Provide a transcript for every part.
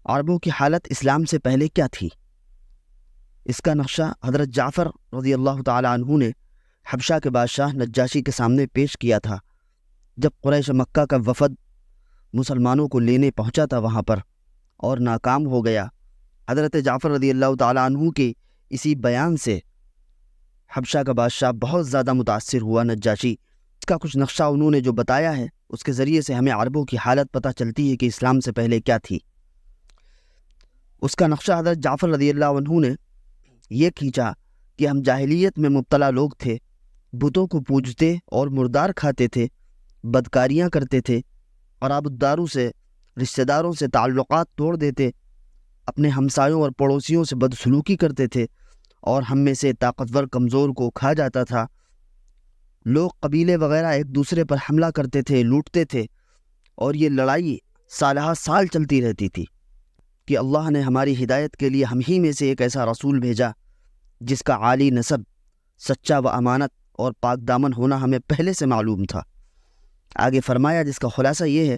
عربوں کی حالت اسلام سے پہلے کیا تھی؟ اس کا نقشہ حضرت جعفر رضی اللہ تعالی عنہ نے حبشہ کے بادشاہ نجاشی کے سامنے پیش کیا تھا جب قریش مکہ کا وفد مسلمانوں کو لینے پہنچا تھا وہاں پر اور ناکام ہو گیا۔ حضرت جعفر رضی اللہ تعالی عنہ کے اسی بیان سے حبشہ کا بادشاہ بہت زیادہ متاثر ہوا نجاشی۔ اس کا کچھ نقشہ انہوں نے جو بتایا ہے اس کے ذریعے سے ہمیں عربوں کی حالت پتہ چلتی ہے کہ اسلام سے پہلے کیا تھی۔ اس کا نقشہ حضرت جعفر رضی اللہ عنہ نے یہ کھینچا کہ ہم جاہلیت میں مبتلا لوگ تھے، بتوں کو پوجتے اور مردار کھاتے تھے، بدکاریاں کرتے تھے، قرابت داروں سے رشتہ داروں سے تعلقات توڑ دیتے، اپنے ہمسایوں اور پڑوسیوں سے بدسلوکی کرتے تھے، اور ہم میں سے طاقتور کمزور کو کھا جاتا تھا۔ لوگ قبیلے وغیرہ ایک دوسرے پر حملہ کرتے تھے، لوٹتے تھے، اور یہ لڑائی سالہ سال چلتی رہتی تھی کہ اللہ نے ہماری ہدایت کے لیے ہم ہی میں سے ایک ایسا رسول بھیجا جس کا عالی نسب، سچا و امانت اور پاک دامن ہونا ہمیں پہلے سے معلوم تھا۔ آگے فرمایا جس کا خلاصہ یہ ہے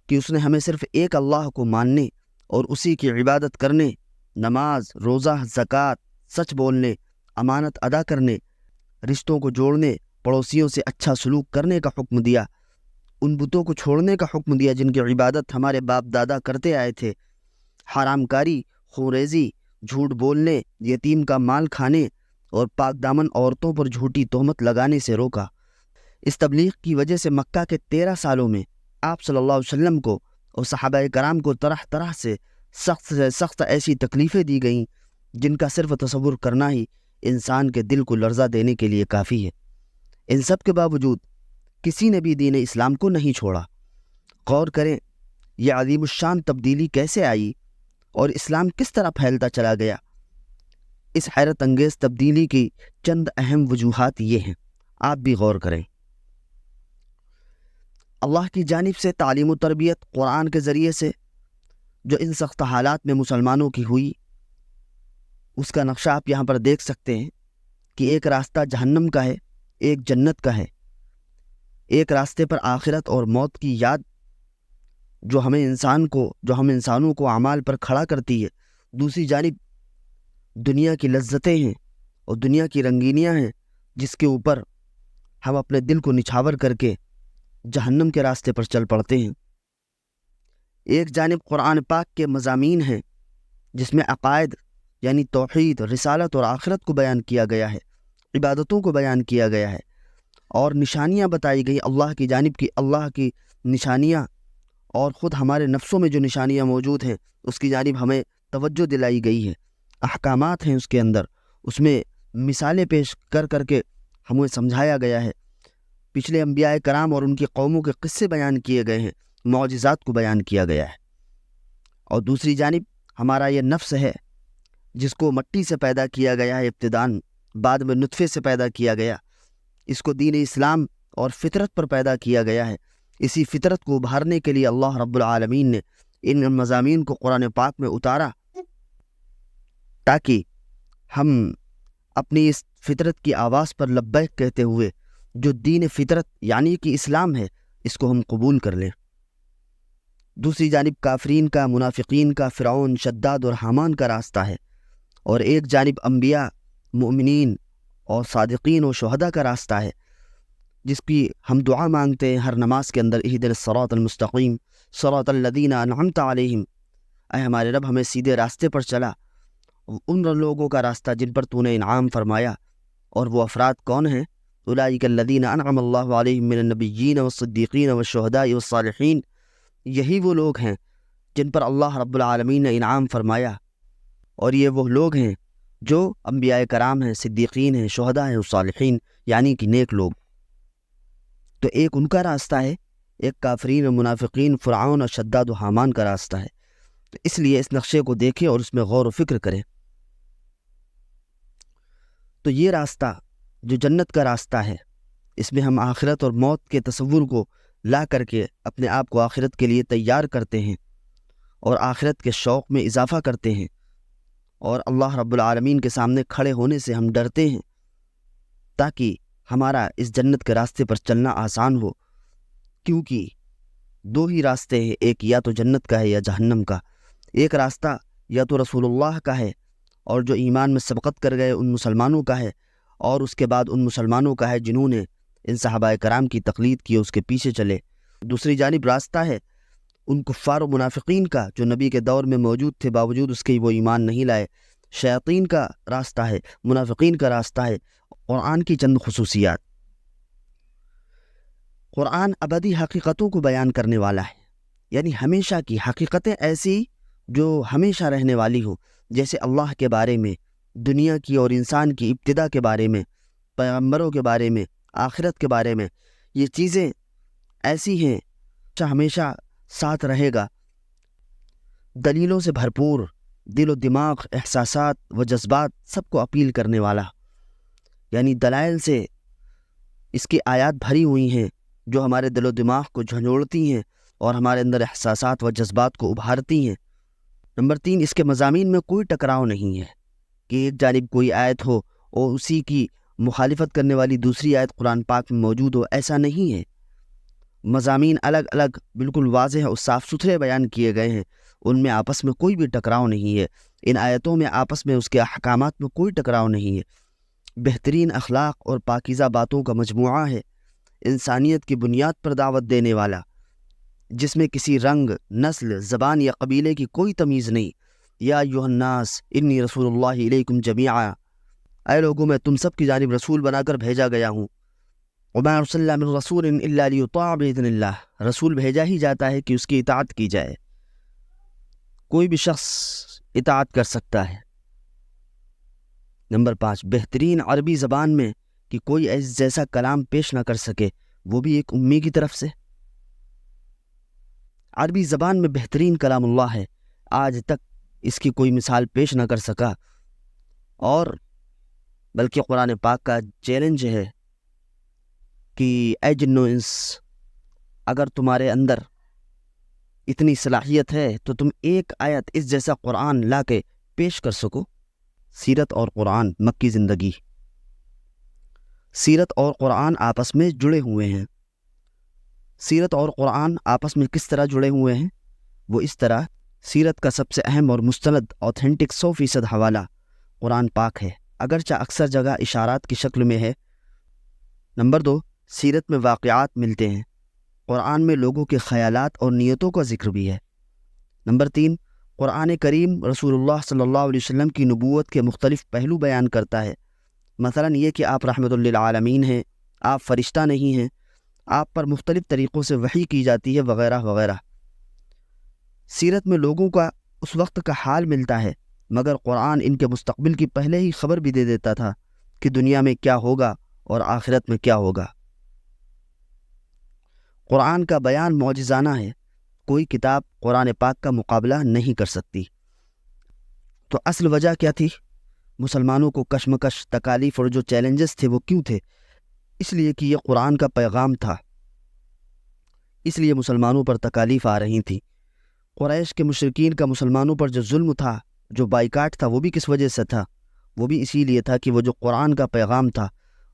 کہ اس نے ہمیں صرف ایک اللہ کو ماننے اور اسی کی عبادت کرنے، نماز، روزہ، زکوٰۃ، سچ بولنے، امانت ادا کرنے، رشتوں کو جوڑنے، پڑوسیوں سے اچھا سلوک کرنے کا حکم دیا، ان بتوں کو چھوڑنے کا حکم دیا جن کی عبادت ہمارے باپ دادا کرتے آئے تھے، حرام کاری، خوریزی، جھوٹ بولنے، یتیم کا مال کھانے اور پاک دامن عورتوں پر جھوٹی تہمت لگانے سے روکا۔ اس تبلیغ کی وجہ سے مکہ کے 13 سالوں میں آپ صلی اللہ علیہ وسلم کو اور صحابہ کرام کو طرح طرح سے سخت ایسی تکلیفیں دی گئیں جن کا صرف تصور کرنا ہی انسان کے دل کو لرزہ دینے کے لیے کافی ہے۔ ان سب کے باوجود کسی نے بھی دین اسلام کو نہیں چھوڑا۔ غور کریں یہ عظیم الشان تبدیلی کیسے آئی اور اسلام کس طرح پھیلتا چلا گیا۔ اس حیرت انگیز تبدیلی کی چند اہم وجوہات یہ ہیں، آپ بھی غور کریں۔ اللہ کی جانب سے تعلیم و تربیت قرآن کے ذریعے سے جو ان سخت حالات میں مسلمانوں کی ہوئی، اس کا نقشہ آپ یہاں پر دیکھ سکتے ہیں کہ ایک راستہ جہنم کا ہے، ایک جنت کا ہے۔ ایک راستے پر آخرت اور موت کی یاد جو ہم انسانوں کو اعمال پر کھڑا کرتی ہے، دوسری جانب دنیا کی لذتیں ہیں اور دنیا کی رنگینیاں ہیں جس کے اوپر ہم اپنے دل کو نچھاور کر کے جہنم کے راستے پر چل پڑتے ہیں۔ ایک جانب قرآن پاک کے مضامین ہیں جس میں عقائد یعنی توحید، رسالت اور آخرت کو بیان کیا گیا ہے، عبادتوں کو بیان کیا گیا ہے، اور نشانیاں بتائی گئی اللہ کی جانب کی، اللہ کی نشانیاں، اور خود ہمارے نفسوں میں جو نشانیاں موجود ہیں اس کی جانب ہمیں توجہ دلائی گئی ہے۔ احکامات ہیں اس کے اندر، اس میں مثالیں پیش کر کر کے ہمیں سمجھایا گیا ہے، پچھلے انبیاء کرام اور ان کی قوموں کے قصے بیان کیے گئے ہیں، معجزات کو بیان کیا گیا ہے۔ اور دوسری جانب ہمارا یہ نفس ہے جس کو مٹی سے پیدا کیا گیا ہے ابتداً، بعد میں نطفے سے پیدا کیا گیا، اس کو دین اسلام اور فطرت پر پیدا کیا گیا ہے۔ اسی فطرت کو ابھارنے کے لیے اللہ رب العالمین نے ان مضامین کو قرآن پاک میں اتارا تاکہ ہم اپنی اس فطرت کی آواز پر لبیک کہتے ہوئے جو دین فطرت یعنی کہ اسلام ہے اس کو ہم قبول کر لیں۔ دوسری جانب کافرین کا، منافقین کا، فرعون، شداد اور حامان کا راستہ ہے، اور ایک جانب انبیاء، مؤمنین اور صادقین و شہداء کا راستہ ہے جس کی ہم دعا مانگتے ہیں ہر نماز کے اندر، اہدنا الصراط المستقیم صراط الذین انعمت علیہم، اے ہمارے رب ہمیں سیدھے راستے پر چلا، ان لوگوں کا راستہ جن پر تو نے انعام فرمایا۔ اور وہ افراد کون ہیں؟ اولئک الذین انعم اللہ علیہم من النبیین والصدیقین والشہداء والصالحین، یہی وہ لوگ ہیں جن پر اللہ رب العالمین نے انعام فرمایا، اور یہ وہ لوگ ہیں جو انبیاء کرام ہیں، صدیقین ہیں، شہداء ہیں، صالحین یعنی کہ نیک لوگ۔ تو ایک ان کا راستہ ہے، ایک کافرین و منافقین، فرعون اور شداد و حامان کا راستہ ہے۔ تو اس لیے اس نقشے کو دیکھیں اور اس میں غور و فکر کریں۔ تو یہ راستہ جو جنت کا راستہ ہے، اس میں ہم آخرت اور موت کے تصور کو لا کر کے اپنے آپ کو آخرت کے لیے تیار کرتے ہیں اور آخرت کے شوق میں اضافہ کرتے ہیں، اور اللہ رب العالمین کے سامنے کھڑے ہونے سے ہم ڈرتے ہیں تاکہ ہمارا اس جنت کے راستے پر چلنا آسان ہو، کیونکہ دو ہی راستے ہیں، ایک یا تو جنت کا ہے یا جہنم کا۔ ایک راستہ یا تو رسول اللہ کا ہے اور جو ایمان میں سبقت کر گئے ان مسلمانوں کا ہے، اور اس کے بعد ان مسلمانوں کا ہے جنہوں نے ان صحابہ کرام کی تقلید کی، اس کے پیچھے چلے۔ دوسری جانب راستہ ہے ان کفار و منافقین کا جو نبی کے دور میں موجود تھے، باوجود اس کے وہ ایمان نہیں لائے۔ شیاطین کا راستہ ہے، منافقین کا راستہ ہے۔ قرآن کی چند خصوصیات۔ قرآن ابدی حقیقتوں کو بیان کرنے والا ہے، یعنی ہمیشہ کی حقیقتیں ایسی جو ہمیشہ رہنے والی ہوں، جیسے اللہ کے بارے میں، دنیا کی اور انسان کی ابتدا کے بارے میں، پیغمبروں کے بارے میں، آخرت کے بارے میں۔ یہ چیزیں ایسی ہیں جو ہمیشہ ساتھ رہے گا، دلیلوں سے بھرپور، دل و دماغ، احساسات و جذبات سب کو اپیل کرنے والا، یعنی دلائل سے اس کی آیات بھری ہوئی ہیں جو ہمارے دل و دماغ کو جھنجھوڑتی ہیں اور ہمارے اندر احساسات و جذبات کو ابھارتی ہیں۔ نمبر 3، اس کے مضامین میں کوئی ٹکراؤ نہیں ہے کہ ایک جانب کوئی آیت ہو اور اسی کی مخالفت کرنے والی دوسری آیت قرآن پاک میں موجود ہو، ایسا نہیں ہے۔ مضامین الگ الگ بالکل واضح اور صاف ستھرے بیان کیے گئے ہیں، ان میں آپس میں کوئی بھی ٹکراؤ نہیں ہے۔ ان آیتوں میں آپس میں اس کے احکامات میں کوئی ٹکراؤ نہیں ہے۔ بہترین اخلاق اور پاکیزہ باتوں کا مجموعہ ہے، انسانیت کی بنیاد پر دعوت دینے والا، جس میں کسی رنگ، نسل، زبان یا قبیلے کی کوئی تمیز نہیں۔ یا ایھا الناس انی رسول اللہ الیکم جمیعا، اے لوگوں میں تم سب کی جانب رسول بنا کر بھیجا گیا ہوں۔ وما ارسلنا من رسول الا لیطاع باذن اللہ، رسول بھیجا ہی جاتا ہے کہ اس کی اطاعت کی جائے، کوئی بھی شخص اطاعت کر سکتا ہے۔ نمبر 5، بہترین عربی زبان میں کہ کوئی جیسا کلام پیش نہ کر سکے، وہ بھی ایک امی کی طرف سے۔ عربی زبان میں بہترین کلام اللہ ہے، آج تک اس کی کوئی مثال پیش نہ کر سکا، اور بلکہ قرآن پاک کا چیلنج ہے کہ اے جن و انس، اگر تمہارے اندر اتنی صلاحیت ہے تو تم ایک آیت اس جیسا قرآن لا کے پیش کر سکو۔ سیرت اور قرآن، مکی زندگی۔ سیرت اور قرآن آپس میں جڑے ہوئے ہیں۔ سیرت اور قرآن آپس میں کس طرح جڑے ہوئے ہیں؟ وہ اس طرح، سیرت کا سب سے اہم اور مستند اوتھینٹک 100% حوالہ قرآن پاک ہے، اگرچہ اکثر جگہ اشارات کی شکل میں ہے۔ نمبر 2، سیرت میں واقعات ملتے ہیں، قرآن میں لوگوں کے خیالات اور نیتوں کا ذکر بھی ہے۔ نمبر 3، قرآن کریم رسول اللہ صلی اللہ علیہ وسلم کی نبوت کے مختلف پہلو بیان کرتا ہے، مثلا یہ کہ آپ رحمت للعالمین ہیں، آپ فرشتہ نہیں ہیں، آپ پر مختلف طریقوں سے وحی کی جاتی ہے، وغیرہ وغیرہ۔ سیرت میں لوگوں کا اس وقت کا حال ملتا ہے، مگر قرآن ان کے مستقبل کی پہلے ہی خبر بھی دے دیتا تھا کہ دنیا میں کیا ہوگا اور آخرت میں کیا ہوگا۔ قرآن کا بیان معجزانہ ہے، کوئی کتاب قرآن پاک کا مقابلہ نہیں کر سکتی۔ تو اصل وجہ کیا تھی؟ مسلمانوں کو کشمکش، تکالیف اور جو چیلنجز تھے وہ کیوں تھے؟ اس لیے کہ یہ قرآن کا پیغام تھا، اس لیے مسلمانوں پر تکالیف آ رہی تھیں۔ قریش کے مشرکین کا مسلمانوں پر جو ظلم تھا، جو بائیکاٹ تھا، وہ بھی کس وجہ سے تھا؟ وہ بھی اسی لیے تھا کہ وہ جو قرآن کا پیغام تھا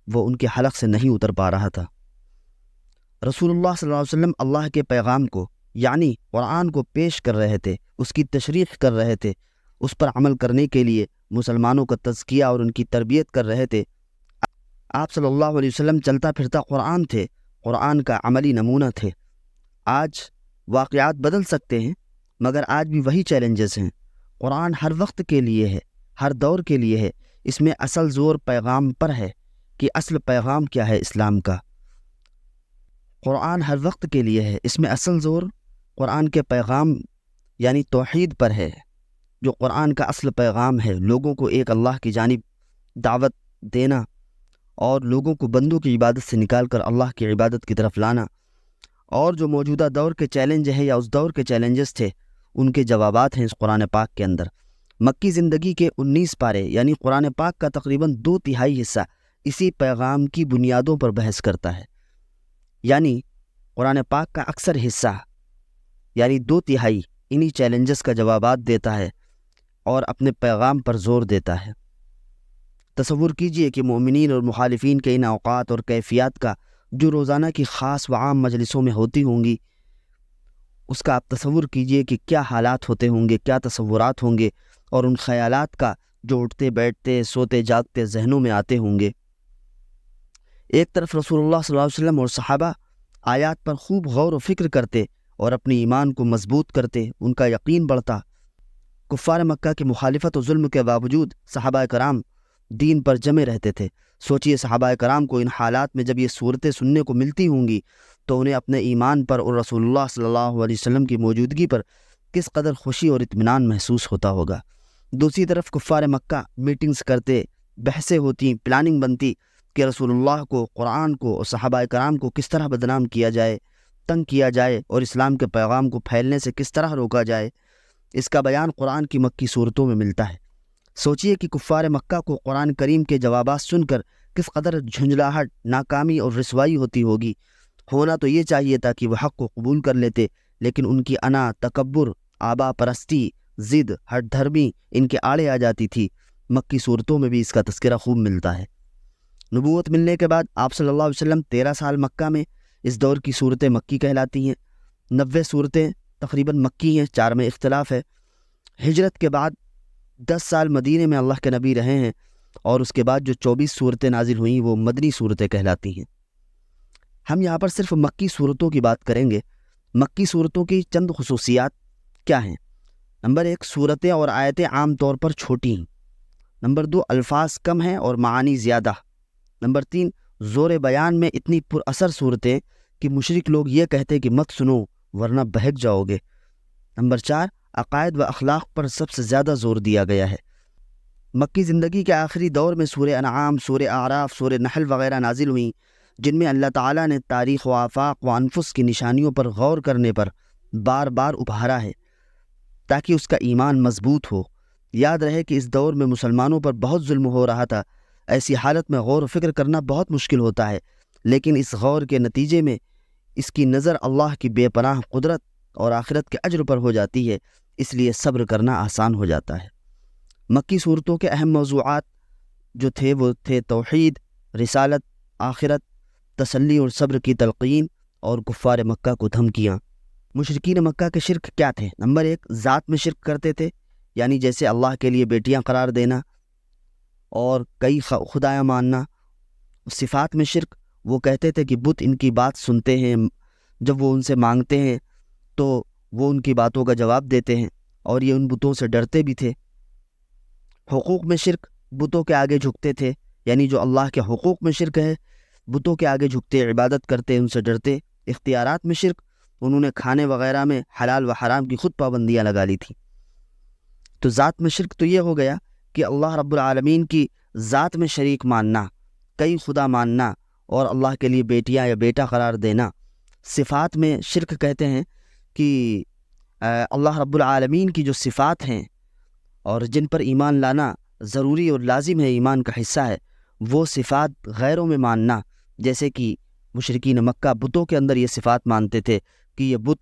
وہ ان کے حلق سے نہیں اتر پا رہا تھا۔ رسول اللہ صلی اللہ علیہ وسلم اللہ کے پیغام کو، یعنی قرآن کو پیش کر رہے تھے، اس کی تشریح کر رہے تھے، اس پر عمل کرنے کے لیے مسلمانوں کا تزکیہ اور ان کی تربیت کر رہے تھے۔ آپ صلی اللہ علیہ وسلم چلتا پھرتا قرآن تھے، قرآن کا عملی نمونہ تھے۔ آج واقعات بدل سکتے ہیں، مگر آج بھی وہی چیلنجز ہیں۔ قرآن ہر وقت کے لیے ہے، ہر دور کے لیے ہے۔ اس میں اصل زور پیغام پر ہے کہ اصل پیغام کیا ہے اسلام کا۔ قرآن ہر وقت کے لیے ہے، اس میں اصل زور قرآن کے پیغام یعنی توحید پر ہے، جو قرآن کا اصل پیغام ہے، لوگوں کو ایک اللہ کی جانب دعوت دینا اور لوگوں کو بندوں کی عبادت سے نکال کر اللہ کی عبادت کی طرف لانا۔ اور جو موجودہ دور کے چیلنج ہے یا اس دور کے چیلنجز تھے، ان کے جوابات ہیں اس قرآن پاک کے اندر۔ مکی زندگی کے 19 پارے یعنی قرآن پاک کا تقریباً 2/3 حصہ اسی پیغام کی بنیادوں پر بحث کرتا ہے، یعنی قرآن پاک کا اکثر حصہ یعنی 2/3 انہی چیلنجز کا جوابات دیتا ہے اور اپنے پیغام پر زور دیتا ہے۔ تصور کیجئے کہ مومنین اور مخالفین کے ان اوقات اور کیفیات کا جو روزانہ کی خاص و عام مجلسوں میں ہوتی ہوں گی، اس کا آپ تصور کیجئے کہ کیا حالات ہوتے ہوں گے، کیا تصورات ہوں گے، اور ان خیالات کا جو اٹھتے بیٹھتے سوتے جاگتے ذہنوں میں آتے ہوں گے۔ ایک طرف رسول اللہ صلی اللہ علیہ وسلم اور صحابہ آیات پر خوب غور و فکر کرتے اور اپنی ایمان کو مضبوط کرتے، ان کا یقین بڑھتا۔ کفار مکہ کی مخالفت و ظلم کے باوجود صحابہ کرام دین پر جمے رہتے تھے۔ سوچئے صحابہ کرام کو ان حالات میں جب یہ صورتیں سننے کو ملتی ہوں گی تو انہیں اپنے ایمان پر اور رسول اللہ صلی اللہ علیہ وسلم کی موجودگی پر کس قدر خوشی اور اطمینان محسوس ہوتا ہوگا۔ دوسری طرف کفار مکہ میٹنگز کرتے، بحثیں ہوتی، پلاننگ بنتی کہ رسول اللہ کو، قرآن کو اور صحابہ کرام کو کس طرح بدنام کیا جائے، تنگ کیا جائے اور اسلام کے پیغام کو پھیلنے سے کس طرح روکا جائے۔ اس کا بیان قرآن کی مکی صورتوں میں ملتا ہے۔ سوچئے کہ کفار مکہ کو قرآن کریم کے جوابات سن کر کس قدر جھنجھلاہٹ، ناکامی اور رسوائی ہوتی ہوگی۔ ہونا تو یہ چاہیے تھا کہ وہ حق کو قبول کر لیتے، لیکن ان کی انا، تکبر، آبا پرستی، ضد، ہٹ دھرمی ان کے آڑے آ جاتی تھی۔ مکی صورتوں میں بھی اس کا تذکرہ خوب ملتا ہے۔ نبوت ملنے کے بعد آپ صلی اللہ علیہ وسلم 13 سال مکہ میں، اس دور کی صورتیں مکی کہلاتی ہیں۔ 90 صورتیں تقریباً مکی ہیں، 4 میں اختلاف ہے۔ ہجرت کے بعد 10 سال مدینے میں اللہ کے نبی رہے ہیں، اور اس کے بعد جو 24 صورتیں نازل ہوئیں وہ مدنی صورتیں کہلاتی ہیں۔ ہم یہاں پر صرف مکی صورتوں کی بات کریں گے۔ مکی صورتوں کی چند خصوصیات کیا ہیں؟ نمبر 1، صورتیں اور آیتیں عام طور پر چھوٹی ہیں۔ نمبر 2، الفاظ کم ہیں اور معانی زیادہ۔ نمبر 3، زور بیان میں اتنی پر اثر صورتیں کہ مشرک لوگ یہ کہتے کہ مت سنو ورنہ بہک جاؤ گے۔ نمبر 4، عقائد و اخلاق پر سب سے زیادہ زور دیا گیا ہے۔ مکی زندگی کے آخری دور میں سورہ انعام، سورہ اعراف، سورہ نحل وغیرہ نازل ہوئیں، جن میں اللہ تعالیٰ نے تاریخ و آفاق و انفس کی نشانیوں پر غور کرنے پر بار بار ابھارا ہے تاکہ اس کا ایمان مضبوط ہو۔ یاد رہے کہ اس دور میں مسلمانوں پر بہت ظلم ہو رہا تھا۔ ایسی حالت میں غور و فکر کرنا بہت مشکل ہوتا ہے، لیکن اس غور کے نتیجے میں اس کی نظر اللہ کی بے پناہ قدرت اور آخرت کے اجر پر ہو جاتی ہے، اس لیے صبر کرنا آسان ہو جاتا ہے۔ مکی صورتوں کے اہم موضوعات جو تھے وہ تھے توحید، رسالت، آخرت، تسلی اور صبر کی تلقین، اور کفار مکہ کو دھمکیاں۔ مشرکین مکہ کے شرک کیا تھے؟ نمبر 1، ذات میں شرک کرتے تھے، یعنی جیسے اللہ کے لیے بیٹیاں قرار دینا اور کئی خدایاں ماننا۔ صفات میں شرک، وہ کہتے تھے کہ بت ان کی بات سنتے ہیں، جب وہ ان سے مانگتے ہیں تو وہ ان کی باتوں کا جواب دیتے ہیں، اور یہ ان بتوں سے ڈرتے بھی تھے۔ حقوق میں شرک، بتوں کے آگے جھکتے تھے، یعنی جو اللہ کے حقوق میں شرک ہے، بتوں کے آگے جھکتے، عبادت کرتے، ان سے ڈرتے۔ اختیارات میں شرک، انہوں نے کھانے وغیرہ میں حلال و حرام کی خود پابندیاں لگا لی تھیں۔ تو ذات میں شرک تو یہ ہو گیا کہ اللہ رب العالمین کی ذات میں شریک ماننا، کئی خدا ماننا اور اللہ کے لیے بیٹیاں یا بیٹا قرار دینا۔ صفات میں شرک کہتے ہیں کہ اللہ رب العالمین کی جو صفات ہیں اور جن پر ایمان لانا ضروری اور لازم ہے، ایمان کا حصہ ہے، وہ صفات غیروں میں ماننا، جیسے کہ مشرکین مکہ بتوں کے اندر یہ صفات مانتے تھے کہ یہ بت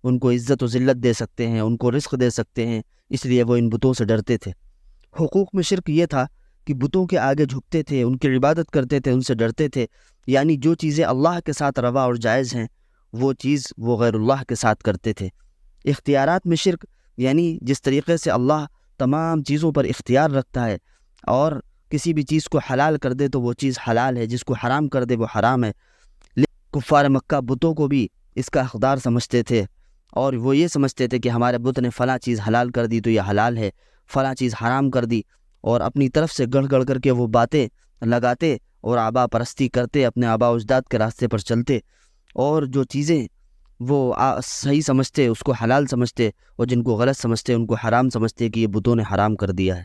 ان کو عزت و ذلت دے سکتے ہیں، ان کو رزق دے سکتے ہیں، اس لیے وہ ان بتوں سے ڈرتے تھے۔ حقوق میں شرک یہ تھا کہ بتوں کے آگے جھکتے تھے، ان کی عبادت کرتے تھے، ان سے ڈرتے تھے، یعنی جو چیزیں اللہ کے ساتھ روا اور جائز ہیں وہ چیز وہ غیر اللہ کے ساتھ کرتے تھے۔ اختیارات میں شرک، یعنی جس طریقے سے اللہ تمام چیزوں پر اختیار رکھتا ہے اور کسی بھی چیز کو حلال کر دے تو وہ چیز حلال ہے، جس کو حرام کر دے وہ حرام ہے۔ کفار مکہ بتوں کو بھی اس کا حقدار سمجھتے تھے، اور وہ یہ سمجھتے تھے کہ ہمارے بت نے فلاں چیز حلال کر دی تو یہ حلال ہے، فلاں چیز حرام کر دی، اور اپنی طرف سے گڑھ گڑھ کر کے وہ باتیں لگاتے اور آبا پرستی کرتے، اپنے آبا اجداد کے راستے پر چلتے، اور جو چیزیں وہ صحیح سمجھتے اس کو حلال سمجھتے، اور جن کو غلط سمجھتے ان کو حرام سمجھتے کہ یہ بتوں نے حرام کر دیا ہے۔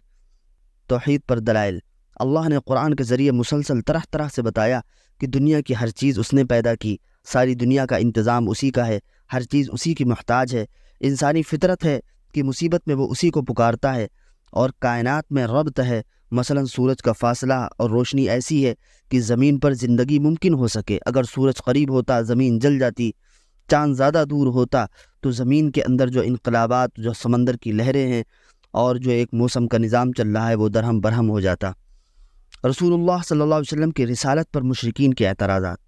توحید پر دلائل، اللہ نے قرآن کے ذریعے مسلسل طرح طرح سے بتایا کہ دنیا کی ہر چیز اس نے پیدا کی، ساری دنیا کا انتظام اسی کا ہے، ہر چیز اسی کی محتاج ہے، انسانی فطرت ہے کہ مصیبت میں وہ اسی کو پکارتا ہے، اور کائنات میں ربط ہے، مثلا سورج کا فاصلہ اور روشنی ایسی ہے کہ زمین پر زندگی ممکن ہو سکے۔ اگر سورج قریب ہوتا زمین جل جاتی، چاند زیادہ دور ہوتا تو زمین کے اندر جو انقلابات، جو سمندر کی لہریں ہیں اور جو ایک موسم کا نظام چل رہا ہے وہ درہم برہم ہو جاتا۔ رسول اللہ صلی اللہ علیہ وسلم کی رسالت پر مشرکین کے اعتراضات،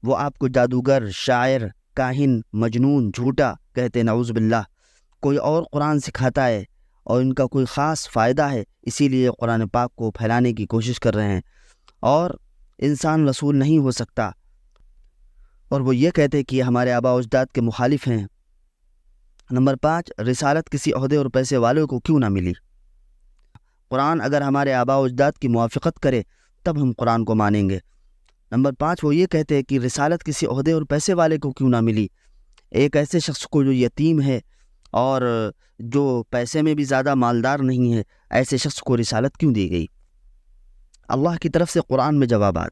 وہ آپ کو جادوگر، شاعر، کاہن، مجنون، جھوٹا کہتے نعوذ باللہ کوئی اور قرآن سکھاتا ہے اور ان کا کوئی خاص فائدہ ہے، اسی لیے قرآن پاک کو پھیلانے کی کوشش کر رہے ہیں، اور انسان رسول نہیں ہو سکتا، اور وہ یہ کہتے کہ یہ ہمارے آباء و اجداد کے مخالف ہیں۔ نمبر 5، رسالت کسی عہدے اور پیسے والوں کو کیوں نہ ملی؟ قرآن اگر ہمارے آباء و اجداد کی موافقت کرے تب ہم قرآن کو مانیں گے۔ نمبر 5، وہ یہ کہتے ہیں کہ رسالت کسی عہدے اور پیسے والے کو کیوں نہ ملی؟ ایک ایسے شخص کو جو یتیم ہے اور جو پیسے میں بھی زیادہ مالدار نہیں ہے، ایسے شخص کو رسالت کیوں دی گئی؟ اللہ کی طرف سے قرآن میں جوابات،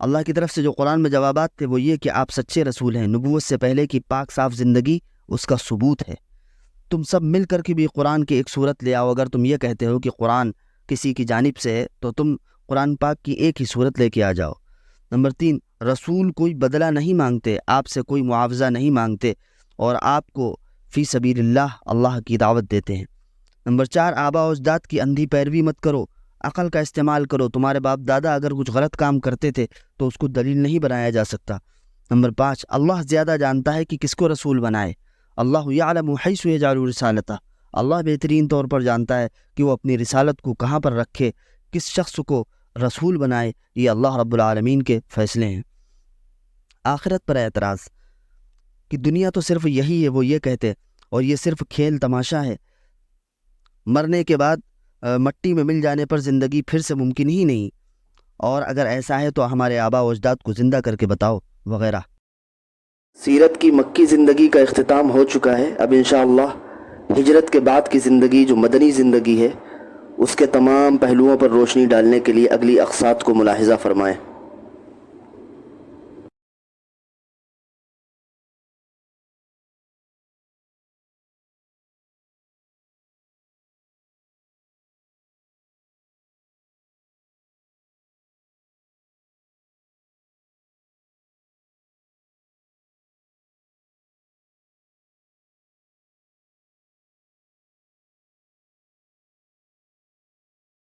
اللہ کی طرف سے جو قرآن میں جوابات تھے وہ یہ کہ آپ سچے رسول ہیں، نبوت سے پہلے کی پاک صاف زندگی اس کا ثبوت ہے۔ تم سب مل کر کے بھی قرآن کی ایک صورت لے آؤ، اگر تم یہ کہتے ہو کہ قرآن کسی کی جانب سے ہے تو تم قرآن پاک کی ایک ہی صورت لے کے آ جاؤ۔ نمبر 3، رسول کوئی بدلہ نہیں مانگتے، آپ سے کوئی معاوضہ نہیں مانگتے، اور آپ کو فی سبیل اللہ کی دعوت دیتے ہیں۔ نمبر 4، آباء و اجداد کی اندھی پیروی مت کرو، عقل کا استعمال کرو۔ تمہارے باپ دادا اگر کچھ غلط کام کرتے تھے تو اس کو دلیل نہیں بنایا جا سکتا۔ نمبر 5، اللہ زیادہ جانتا ہے کہ کس کو رسول بنائے، اللہ یعلم حیث یجعل رسالتہ، اللہ بہترین طور پر جانتا ہے کہ وہ اپنی رسالت کو کہاں پر رکھے، کس شخص کو رسول بنائے، یہ اللہ رب العالمین کے فیصلے ہیں۔ آخرت پر اعتراض کہ دنیا تو صرف یہی ہے، وہ یہ کہتے، اور یہ صرف کھیل تماشا ہے، مرنے کے بعد مٹی میں مل جانے پر زندگی پھر سے ممکن ہی نہیں، اور اگر ایسا ہے تو ہمارے آباء و اجداد کو زندہ کر کے بتاؤ وغیرہ۔ سیرت کی مکی زندگی کا اختتام ہو چکا ہے، اب انشاءاللہ ہجرت کے بعد کی زندگی جو مدنی زندگی ہے اس کے تمام پہلوؤں پر روشنی ڈالنے کے لیے اگلی اقساط کو ملاحظہ فرمائیں۔